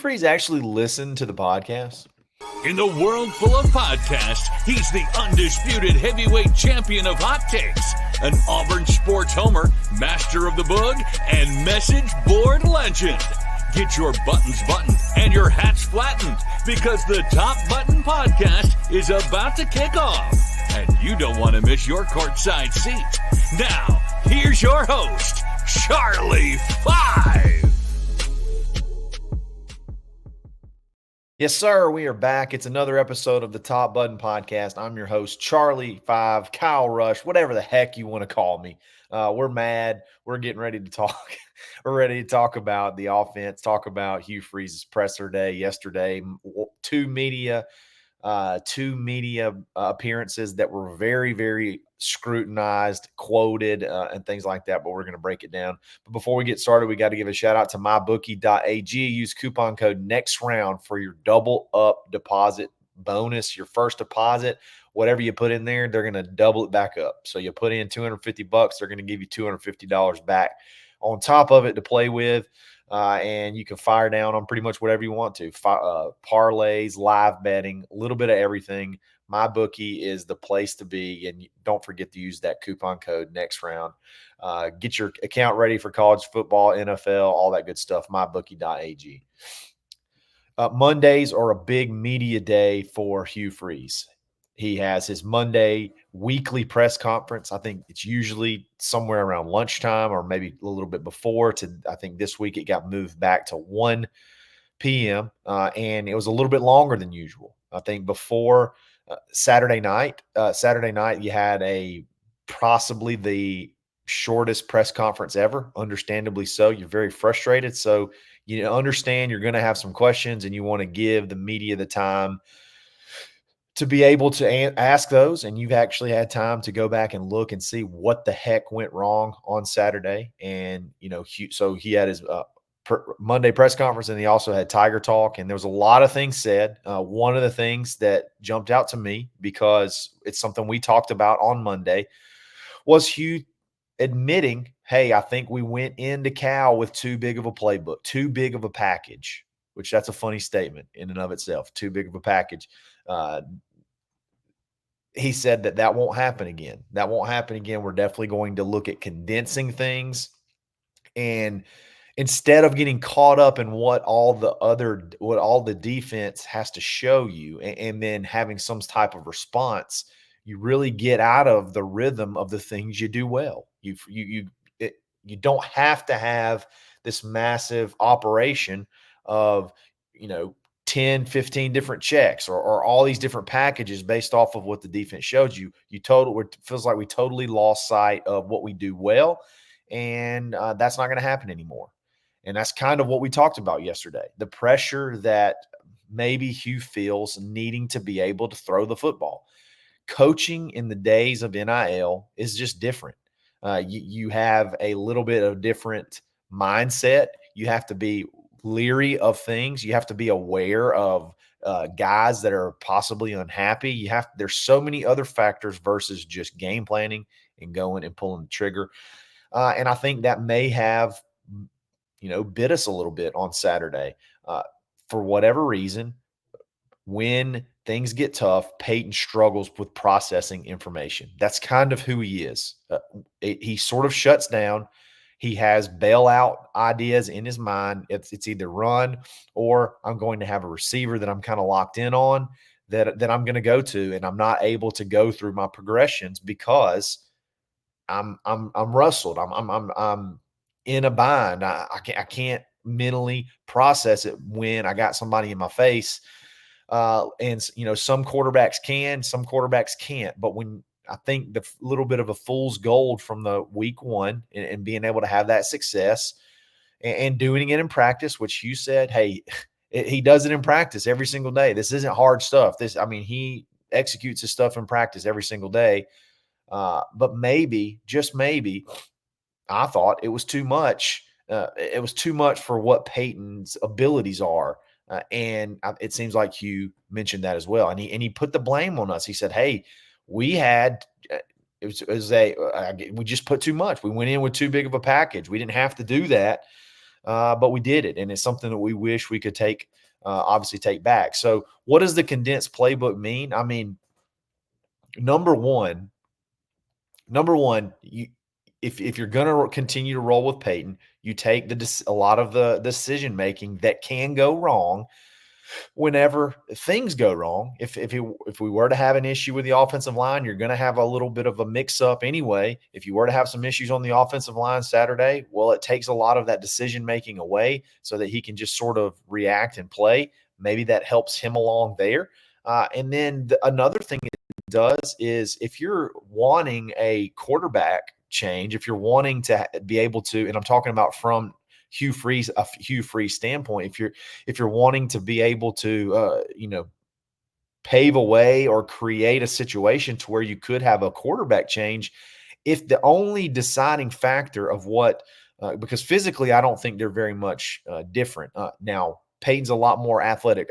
Freeze actually listen to the podcast? In the world full of podcasts, he's the undisputed heavyweight champion of hot takes, an Auburn sports homer, master of the boog, and message board legend. Get your buttons buttoned and your hats flattened because the Top Button Podcast is about to kick off. And you don't want to miss your courtside seat. Now, here's your host, Charlie Five. Yes, sir. We are back. It's another episode of the Top Button Podcast. I'm your host, Charlie Five, Kyle Rush, whatever the heck you want to call me. We're mad. We're getting ready to talk. We're ready to talk about the offense, talk about Hugh Freeze's presser day yesterday, two media appearances that were very, very scrutinized, quoted, and things like that, but we're going to break it down. But before we get started, we got to give a shout out to Mybookie.ag. Use coupon code NEXTROUND for your double up deposit bonus, your first deposit. Whatever you put in there, they're going to double it back up. So you put in $250, they're going to give you $250 back on top of it to play with. And you can fire down on pretty much whatever you want to. Parlays, live betting, a little bit of everything. Mybookie is the place to be. And don't forget to use that coupon code next round. Get your account ready for college football, NFL, all that good stuff. Mybookie.ag. Mondays are a big media day for Hugh Freeze. He has his Monday weekly press conference. I think it's usually somewhere around lunchtime or maybe a little bit before. I think this week it got moved back to 1 p.m. And it was a little bit longer than usual. I think before Saturday night you had possibly the shortest press conference ever, understandably so. You're very frustrated. So you understand you're going to have some questions and you want to give the media the time to be able to ask those, and you've actually had time to go back and look and see what the heck went wrong on Saturday. And, so he had his Monday press conference, and he also had Tiger Talk, and there was a lot of things said. One of the things that jumped out to me, because it's something we talked about on Monday, was Hugh admitting, hey, I think we went into Cal with too big of a playbook, too big of a package, which that's a funny statement in and of itself, too big of a package. He said that won't happen again. That won't happen again. We're definitely going to look at condensing things. And instead of getting caught up in what all the defense has to show you and then having some type of response, you really get out of the rhythm of the things you do well. You don't have to have this massive operation of, 10, 15 different checks or all these different packages based off of what the defense showed you. It feels like we totally lost sight of what we do well, and that's not going to happen anymore. And that's kind of what we talked about yesterday. The pressure that maybe Hugh feels needing to be able to throw the football. Coaching in the days of NIL is just different. You have a little bit of different mindset. You have to be leery of things. You have to be aware of guys that are possibly unhappy. There's so many other factors versus just game planning and going and pulling the trigger. And I think that may have, bit us a little bit on Saturday. For whatever reason, when things get tough, Payton struggles with processing information. That's kind of who he is. He sort of shuts down. He has bailout ideas in his mind. It's either run or I'm going to have a receiver that I'm kind of locked in on that I'm going to go to, and I'm not able to go through my progressions because I'm rustled. I'm in a bind. I can't mentally process it when I got somebody in my face. And some quarterbacks can, some quarterbacks can't. But when I think the little bit of a fool's gold from the week one and being able to have that success and doing it in practice, which you said, hey, he does it in practice every single day. This isn't hard stuff. He executes his stuff in practice every single day. But maybe, just maybe, I thought it was too much. It was too much for what Payton's abilities are. And it seems like Hugh mentioned that as well. And he put the blame on us. He said, hey, we just put too much. We went in with too big of a package. We didn't have to do that. but we did it, and it's something that we wish we could obviously take back. So what does the condensed playbook mean? I mean, number one, if you're going to continue to roll with Payton, you take a lot of the decision making that can go wrong whenever things go wrong. If we were to have an issue with the offensive line, you're going to have a little bit of a mix up anyway. If you were to have some issues on the offensive line Saturday, well, it takes a lot of that decision making away so that he can just sort of react and play. Maybe that helps him along there. And then another thing it does is if you're wanting a quarterback change, if you're wanting to be able to, and I'm talking about from Hugh Freeze standpoint, if you're wanting to be able to pave a way or create a situation to where you could have a quarterback change, if the only deciding factor of what because physically I don't think they're very much different. Now Payton's a lot more athletic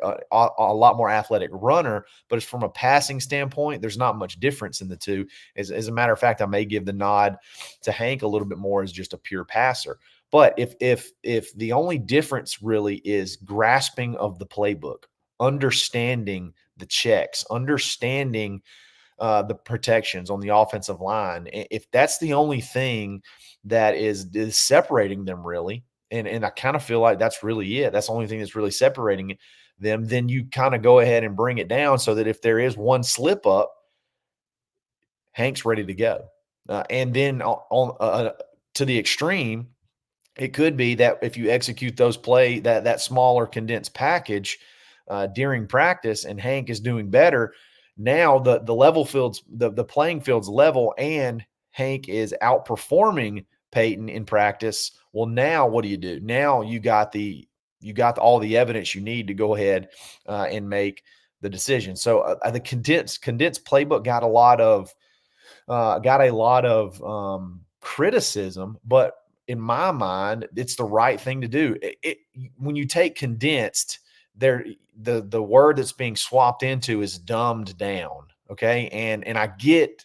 runner, but it's from a passing standpoint, there's not much difference in the two. As a matter of fact, I may give the nod to Hank a little bit more as just a pure passer. But if the only difference really is grasping of the playbook, understanding the checks, understanding the protections on the offensive line, if that's the only thing that is separating them really, and I kind of feel like that's really it, that's the only thing that's really separating them, then you kind of go ahead and bring it down so that if there is one slip up, Hank's ready to go. And then on to the extreme, it could be that if you execute that smaller condensed package during practice and Hank is doing better, now the playing field's level and Hank is outperforming Payton in practice. Well, now what do? Now you got all the evidence you need to go ahead and make the decision. So the condensed playbook got a lot of criticism, but in my mind, it's the right thing to do. When you take condensed, the word that's being swapped into is dumbed down. Okay. And I get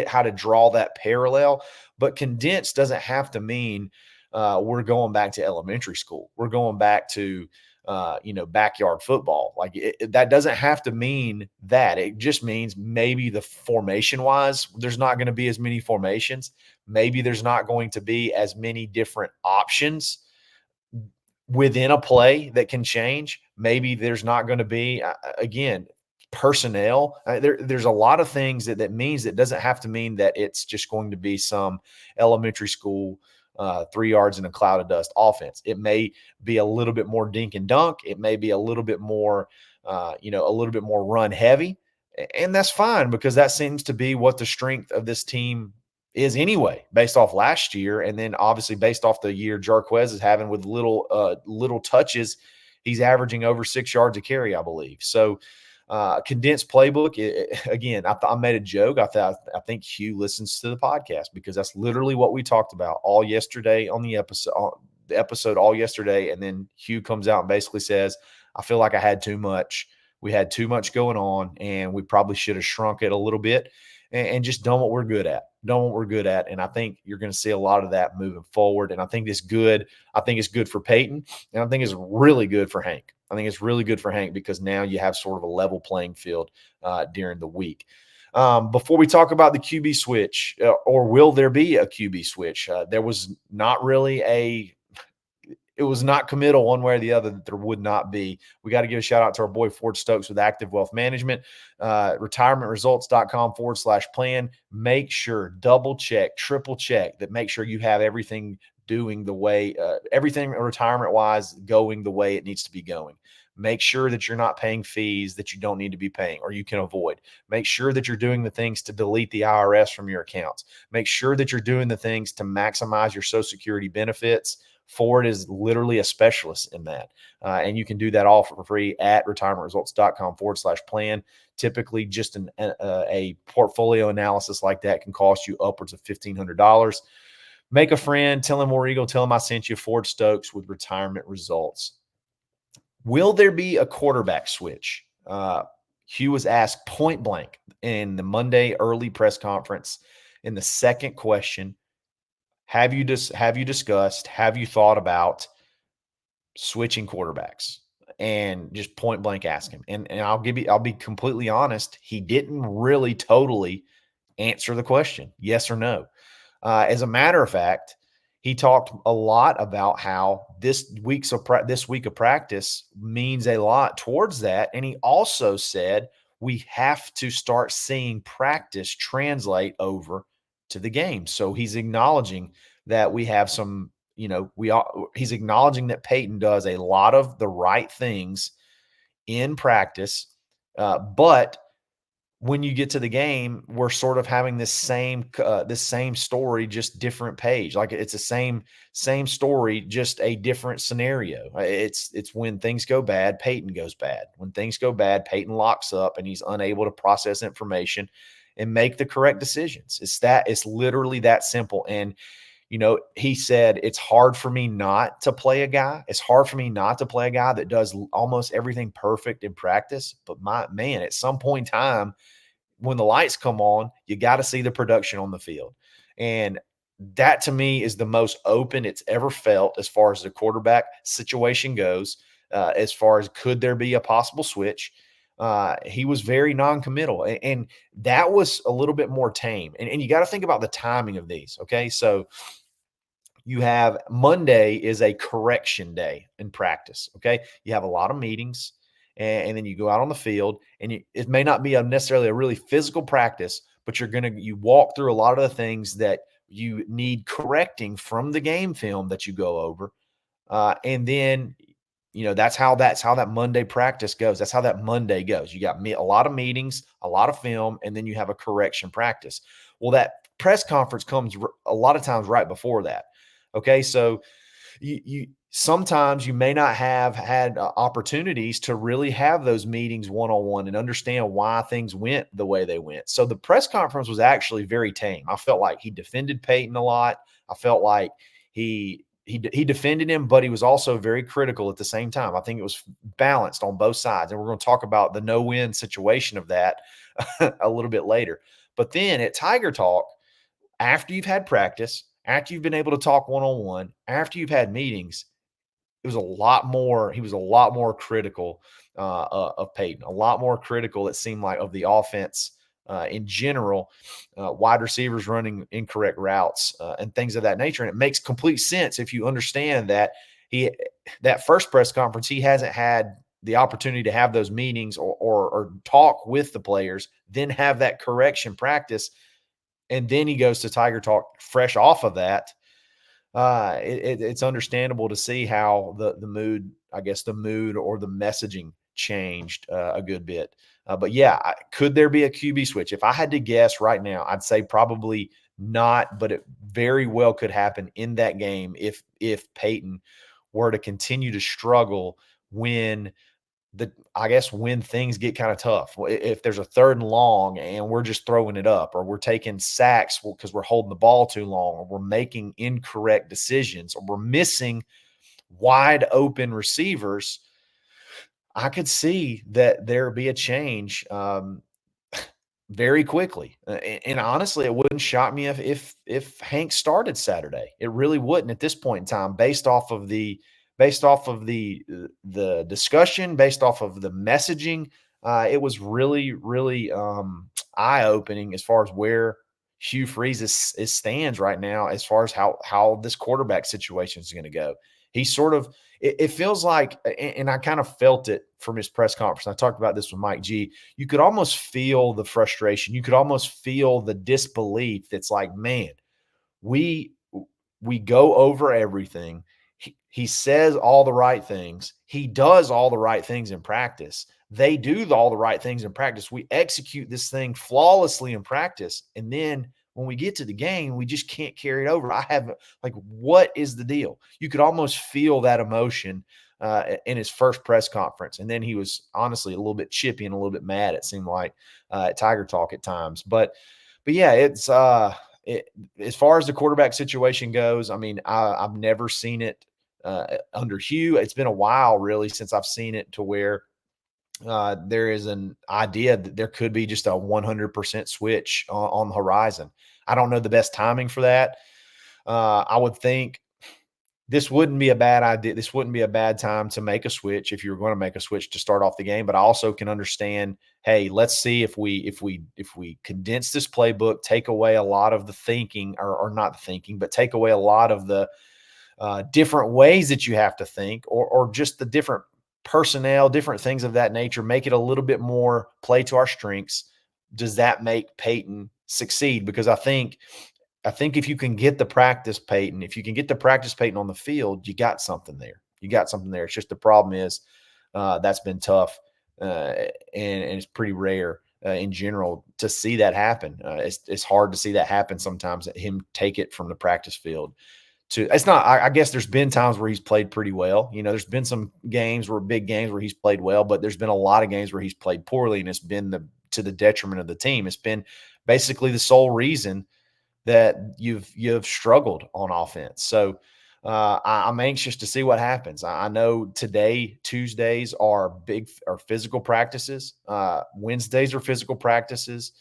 how to draw that parallel, but condensed doesn't have to mean we're going back to elementary school. We're going back to backyard football. Like that doesn't have to mean that. It just means maybe the formation wise, there's not going to be as many formations. Maybe there's not going to be as many different options within a play that can change. Maybe there's not going to be, again, personnel. There's a lot of things that means that doesn't have to mean that it's just going to be some elementary school 3 yards in a cloud of dust offense. It may be a little bit more dink and dunk. It may be a little bit more, a little bit more run heavy. And that's fine because that seems to be what the strength of this team is anyway, based off last year. And then obviously based off the year Jarquez is having with little touches, he's averaging over 6 yards a carry, I believe. So condensed playbook, again, I made a joke. I think Hugh listens to the podcast because that's literally what we talked about all yesterday on the episode all yesterday. And then Hugh comes out and basically says, I feel like I had too much. We had too much going on and we probably should have shrunk it a little bit and just done what we're good at. And I think you're going to see a lot of that moving forward. And I think it's good. I think it's good for Payton. And I think it's really good for Hank. Because now you have sort of a level playing field during the week. Before we talk about the QB switch, or will there be a QB switch? There was not really it was not committal one way or the other that there would not be. We got to give a shout out to our boy Ford Stokes with Active Wealth Management, retirementresults.com/plan. Make sure, double check, triple check that make sure you have everything doing the way, everything retirement wise going the way it needs to be going. Make sure that you're not paying fees that you don't need to be paying or you can avoid. Make sure that you're doing the things to delete the IRS from your accounts. Make sure that you're doing the things to maximize your Social Security benefits. Ford is literally a specialist in that. And you can do that all for free at retirementresults.com/plan. Typically, just a portfolio analysis like that can cost you upwards of $1,500. Make a friend, tell him War Eagle, tell him I sent you. Ford Stokes with Retirement Results. Will there be a quarterback switch? Hugh was asked point blank in the Monday early press conference in the second question. Have you discussed, have you thought about switching quarterbacks and just point blank ask him. And I'll be completely honest, he didn't really totally answer the question, yes or no. As a matter of fact, he talked a lot about how this week of practice means a lot towards that, and he also said we have to start seeing practice translate over to the game. So he's acknowledging that we have some, he's acknowledging that Payton does a lot of the right things in practice, but when you get to the game, we're sort of having this same story, just different page. Like it's the same story, just a different scenario. It's when things go bad, Payton goes bad. When things go bad, Payton locks up and he's unable to process information and make the correct decisions. It's literally that simple. And he said, it's hard for me not to play a guy. It's hard for me not to play a guy that does almost everything perfect in practice. But man, at some point in time, when the lights come on, you got to see the production on the field. And that to me is the most open it's ever felt as far as the quarterback situation goes. As far as could there be a possible switch? He was very non-committal, and that was a little bit more tame. And you got to think about the timing of these. Okay, so you have Monday is a correction day in practice. Okay. You have a lot of meetings and then you go out on the field and it may not be necessarily a really physical practice, but you walk through a lot of the things that you need correcting from the game film that you go over. And then, that's how that Monday practice goes. That's how that Monday goes. You got a lot of meetings, a lot of film, and then you have a correction practice. Well, that press conference comes a lot of times right before that. Okay, so you sometimes you may not have had opportunities to really have those meetings one-on-one and understand why things went the way they went. So the press conference was actually very tame. I felt like he defended Payton a lot. I felt like he defended him, but he was also very critical at the same time. I think it was balanced on both sides, and we're going to talk about the no-win situation of that a little bit later. But then at Tiger Talk, after you've had practice, after you've been able to talk one-on-one, after you've had meetings, he was a lot more critical of Payton, a lot more critical, it seemed like, of the offense in general, wide receivers running incorrect routes and things of that nature. And it makes complete sense if you understand that that first press conference, he hasn't had the opportunity to have those meetings or talk with the players, then have that correction practice. And then he goes to Tiger Talk fresh off of that. It's understandable to see how the mood, I guess, the mood or the messaging changed a good bit. But yeah, could there be a QB switch? If I had to guess right now, I'd say probably not, but it very well could happen in that game if Payton were to continue to struggle when when things get kind of tough. If there's a 3rd and long and we're just throwing it up, or we're taking sacks because we're holding the ball too long, or we're making incorrect decisions, or we're missing wide open receivers, I could see that there be a change very quickly. And honestly, it wouldn't shock me if Hank started Saturday. It really wouldn't at this point in time, based off of the discussion, based off of the messaging. It was really, really eye-opening as far as where Hugh Freeze stands right now, as far as how this quarterback situation is going to go. He sort of it feels like, and I kind of felt it from his press conference. I talked about this with Mike G. You could almost feel the frustration. You could almost feel the disbelief. That's like, man, we go over everything. He says all the right things. He does all the right things in practice. They do all the right things in practice. We execute this thing flawlessly in practice. And then when we get to the game, we just can't carry it over. What is the deal? You could almost feel that emotion in his first press conference. And then he was honestly a little bit chippy and a little bit mad, it seemed like, at Tiger Talk at times. But yeah, it's as far as the quarterback situation goes, I mean, I've never seen it under Hugh. It's been a while, really, since I've seen it to where there is an idea that there could be just a 100% switch on the horizon. I don't know the best timing for that. I would think this wouldn't be a bad idea. This wouldn't be a bad time to make a switch if you were going to make a switch to start off the game. But I also can understand, hey, let's see if we condense this playbook, take away a lot of the thinking, or not the thinking, but take away a lot of the different ways that you have to think, or just the different personnel, different things of that nature, make it a little bit more play to our strengths. Does that make Payton succeed? Because I think if you can get the practice Payton, if you can get the practice Payton on the field, you got something there. You got something there. It's just the problem is that's been tough, and it's pretty rare in general to see that happen. It's hard to see that happen sometimes, that him take it from the practice field. It's not, I guess there's been times where he's played pretty well. There's been some big games where he's played well, but there's been a lot of games where he's played poorly, and it's been to the detriment of the team. It's been basically the sole reason that you've struggled on offense. So I'm anxious to see what happens. I know Tuesdays are physical practices. Wednesdays are physical practices.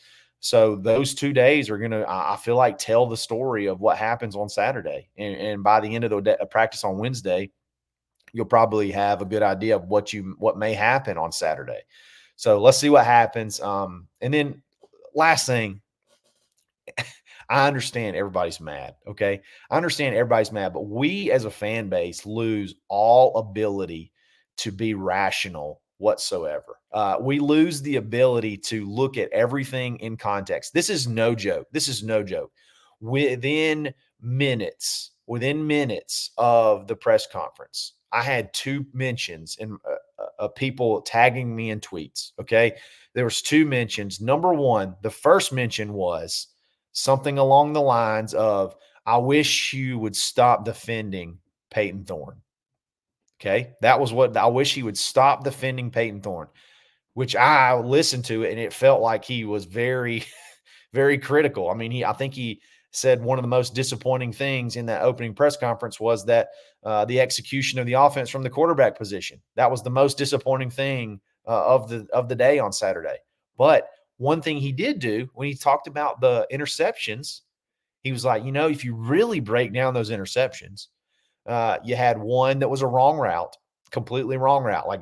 So those 2 days are going to, I feel like, tell the story of what happens on Saturday. And by the end of the practice on Wednesday, you'll probably have a good idea of what may happen on Saturday. So let's see what happens. And then last thing, I understand everybody's mad. Okay. I understand everybody's mad, but we as a fan base lose all ability to be rational whatsoever. We lose the ability to look at everything in context. This is no joke. Within minutes of the press conference, I had 2 mentions and people tagging me in tweets. Okay. There was 2 mentions. Number one, the first mention was something along the lines of, I wish you would stop defending Payton Thorne. Okay. That was what I wish he would stop defending Payton Thorne, which I listened to it and it felt like he was very, very critical. I mean, I think he said one of the most disappointing things in that opening press conference was that the execution of the offense from the quarterback position. That was the most disappointing thing of the day on Saturday. But one thing he did do when he talked about the interceptions, he was like, if you really break down those interceptions, you had one that was a wrong route, completely wrong route. I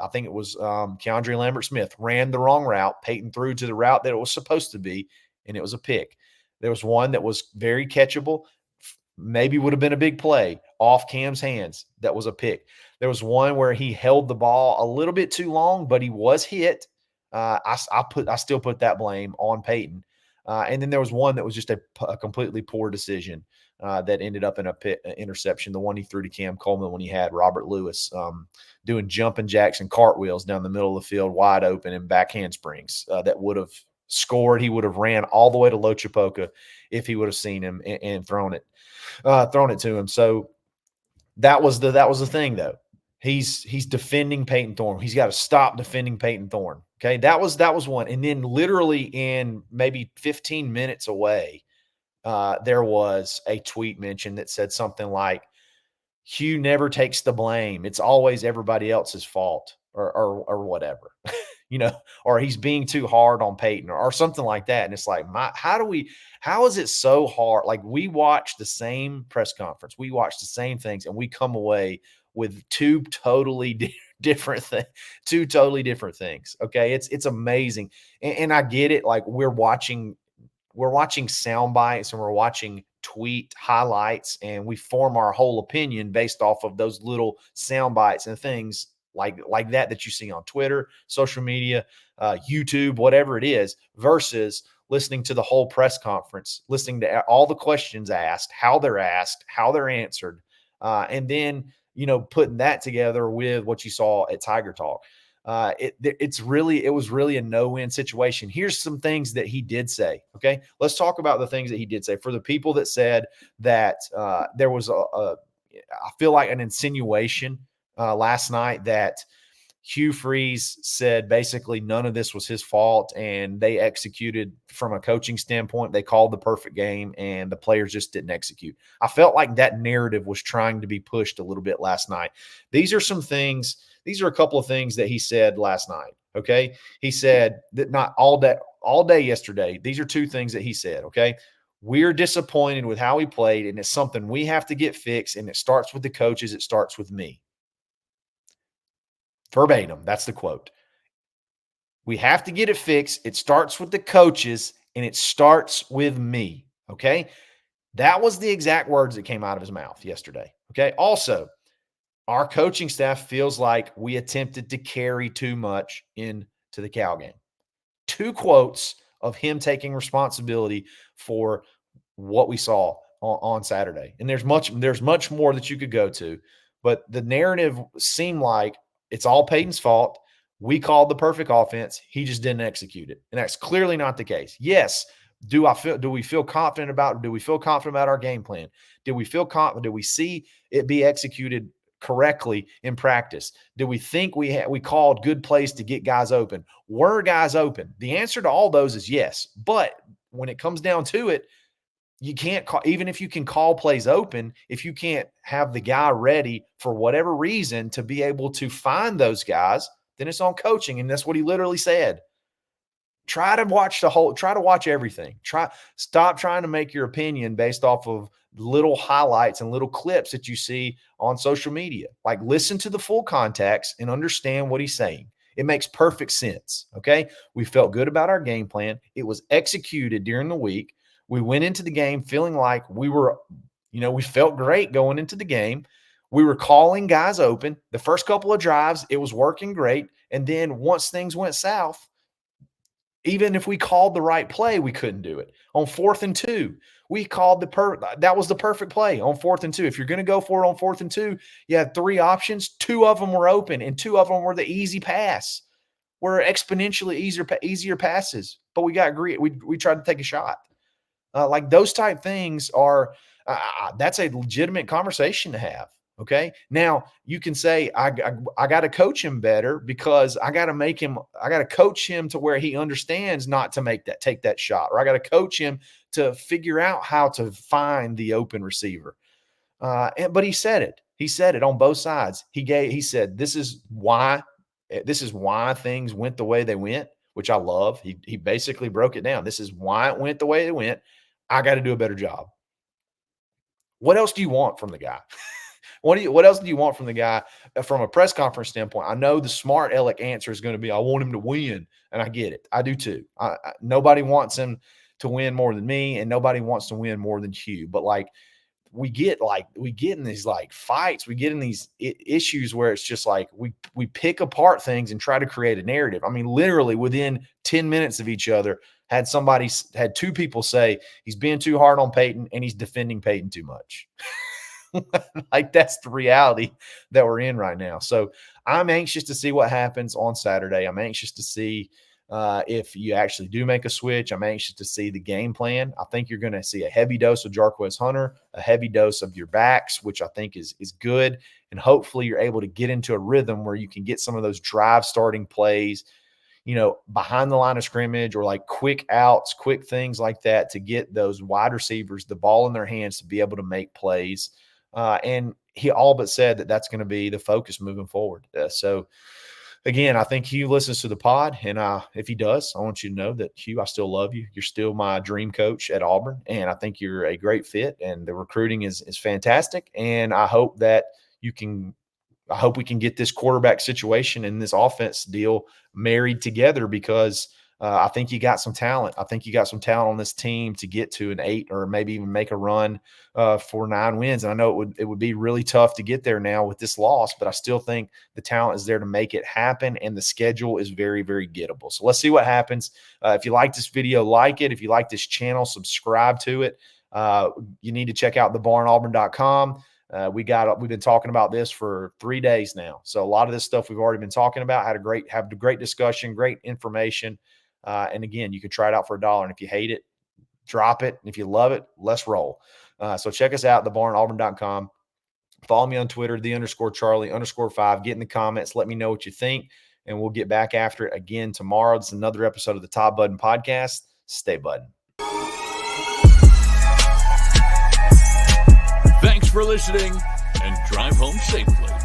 think it was Keandre Lambert-Smith ran the wrong route. Payton threw to the route that it was supposed to be, and it was a pick. There was one that was very catchable, maybe would have been a big play off Cam's hands. That was a pick. There was one where he held the ball a little bit too long, but he was hit. I still put that blame on Payton. And then there was one that was just a completely poor decision that ended up in an interception. The one he threw to Cam Coleman when he had Robert Lewis doing jumping jacks and cartwheels down the middle of the field, wide open, and back handsprings that would have scored. He would have ran all the way to Lochapoka if he would have seen him and thrown it to him. So that was the thing, though. He's defending Payton Thorne. He's got to stop defending Payton Thorne. Okay, that was one. And then literally in maybe 15 minutes away, there was a tweet mentioned that said something like, Hugh never takes the blame. It's always everybody else's fault or whatever, or he's being too hard on Payton or something like that. And it's like, how is it so hard? Like, we watch the same press conference, we watch the same things, and we come away with two totally different things. Okay. It's amazing. And I get it. Like, we're watching sound bites and we're watching tweet highlights, and we form our whole opinion based off of those little sound bites and things like that you see on Twitter, social media, YouTube, whatever it is, versus listening to the whole press conference, listening to all the questions asked, how they're answered, and then, putting that together with what you saw at Tiger Talk. It was really a no-win situation. Here's some things that he did say. Okay. Let's talk about the things that he did say. For the people that said that there was I feel like an insinuation last night that Hugh Freeze said basically none of this was his fault and they executed from a coaching standpoint. They called the perfect game and the players just didn't execute. I felt like that narrative was trying to be pushed a little bit last night. These are a couple of things that he said last night. Okay. He said that not all day yesterday. These are 2 things that he said. Okay. we're disappointed with how he played, and it's something we have to get fixed, and it starts with the coaches. It starts with me. Verbatim, that's the quote. We have to get it fixed. It starts with the coaches, and it starts with me, okay? That was the exact words that came out of his mouth yesterday, okay? Also, our coaching staff feels like we attempted to carry too much into the Cal game. 2 quotes of him taking responsibility for what we saw on Saturday. And there's much more that you could go to, but the narrative seemed like it's all Payton's fault. We called the perfect offense. He just didn't execute it. And that's clearly not the case. Yes, do we feel confident about our game plan? Did we feel confident? Did we see it be executed correctly in practice? Did we think we called good plays to get guys open? Were guys open? The answer to all those is yes. But when it comes down to it, you can't call, even if you can call plays open, if you can't have the guy ready for whatever reason to be able to find those guys, then it's on coaching. And that's what he literally said. Try to watch everything. Stop trying to make your opinion based off of little highlights and little clips that you see on social media. Like, listen to the full context and understand what he's saying. It makes perfect sense. Okay. We felt good about our game plan. It was executed during the week. We went into the game feeling like we felt great going into the game. We were calling guys open. The first couple of drives, it was working great. And then once things went south, even if we called the right play, we couldn't do it. On 4th and 2, we called that was the perfect play on 4th and 2. If you're going to go for it on 4th and 2, you had 3 options. 2 of them were open, and 2 of them were the easy pass. Were exponentially easier passes. But we got greedy. We tried to take a shot. Like those type things are that's a legitimate conversation to have. Okay. Now you can say, I got to coach him better because I got to coach him to where he understands not to take that shot, or I got to coach him to figure out how to find the open receiver. But he said it on both sides. He said, this is why things went the way they went, which I love. He basically broke it down. This is why it went the way it went. I got to do a better job. What else do you want from the guy? What else do you want from the guy from a press conference standpoint? I know the smart aleck answer is going to be, I want him to win, and I get it. I do too. Nobody wants him to win more than me, and nobody wants to win more than Hugh. But we get in these fights, we get in these issues where it's just like we pick apart things and try to create a narrative. I mean, literally within 10 minutes of each other, had 2 people say he's being too hard on Payton and he's defending Payton too much. Like, that's the reality that we're in right now. So I'm anxious to see what happens on Saturday. I'm anxious to see if you actually do make a switch. I'm anxious to see the game plan. I think you're going to see a heavy dose of Jarquez Hunter, a heavy dose of your backs, which I think is good. And hopefully you're able to get into a rhythm where you can get some of those drive starting plays, behind the line of scrimmage, or like quick outs, quick things like that, to get those wide receivers the ball in their hands to be able to make plays. And he all but said that that's going to be the focus moving forward. So again, I think Hugh listens to the pod, and if he does, I want you to know that, Hugh, I still love you. You're still my dream coach at Auburn, and I think you're a great fit, and the recruiting is fantastic. And I hope that we can get this quarterback situation and this offense deal married together, because I think you got some talent. I think you got some talent on this team to get to an 8 or maybe even make a run for 9 wins. And I know it would be really tough to get there now with this loss, but I still think the talent is there to make it happen, and the schedule is very, very gettable. So let's see what happens. If you like this video, like it. If you like this channel, subscribe to it. You need to check out thebarnauburn.com. We've been talking about this for 3 days now. So a lot of this stuff we've already been talking about, had a great discussion, great information. And again, you can try it out for $1. And if you hate it, drop it. And if you love it, let's roll. So check us out, thebarnauburn.com. Follow me on Twitter, _Charlie_5. Get in the comments. Let me know what you think, and we'll get back after it again tomorrow. It's another episode of the Top Button Podcast. Stay button. Thanks for listening, and drive home safely.